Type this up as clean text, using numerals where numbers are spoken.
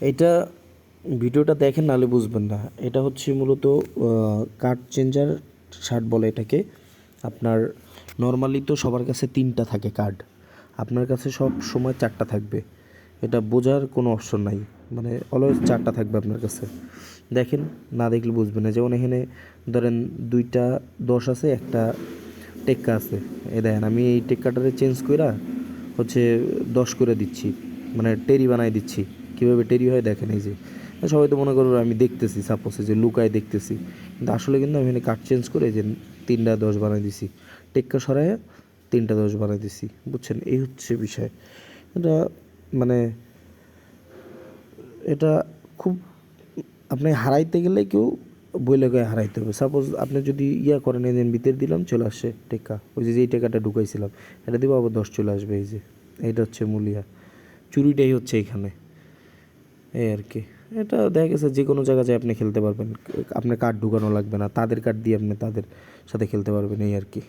এটা ভিডিওটা দেখেন নাহলে বুঝবেন না। এটা হচ্ছে মূলত কার্ড চেঞ্জার শার্ট বলে এটাকে। আপনার নর্মালি তো সবার কাছে 3টা থাকে কার্ড, আপনার কাছে সব সময় 4টা থাকবে। এটা বোঝার কোনো অপশন নাই, মানে অলওয়েজ 4টা থাকবে আপনার কাছে। দেখেন, না দেখলে বুঝবেন না। যেমন এখানে ধরেন 2টা 10 আছে, একটা টেক্কা আছে। দেখেন আমি এই টেক্কাটারে চেঞ্জ কইরা হচ্ছে 10 করে দিচ্ছি, মানে টেরি বানাই দিচ্ছি। কীভাবে টেরি হয় দেখেন, এই যে সবাই তো মনে করো আমি দেখতেছি, সাপোজ যে লুকায় দেখতেছি, কিন্তু আসলে কিন্তু আমি এখানে কাট চেঞ্জ করে যে 3টা 10 বানাই দিছি, টেক্কা সরাইয়া 3টা 10 বানাই দিছি, বুঝছেন? এই হচ্ছে বিষয়। এটা মানে এটা খুব, আপনি হারাইতে গেলে কেউ বইলে গিয়ে হারাইতে হবে। সাপোজ আপনি যদি করেন, এই দিন ভিতরে দিলাম, চলে আসে টেক্কা, ওই যে যেই টেক্কাটা ঢুকাইছিলাম এটা দিব, আবার 10 চলে আসবে। এই যে এইটা হচ্ছে মূলিয়া, চুরিটাই হচ্ছে এখানে, এই আর কি। এটা দেখা গেছে যে কোনো জায়গায় যায় আপনি খেলতে পারবেন, আপনার কার্ড ঢুকানো লাগবে না, তাদের কার্ড দিয়ে আপনি তাদের সাথে খেলতে পারবেন, এই আর কি।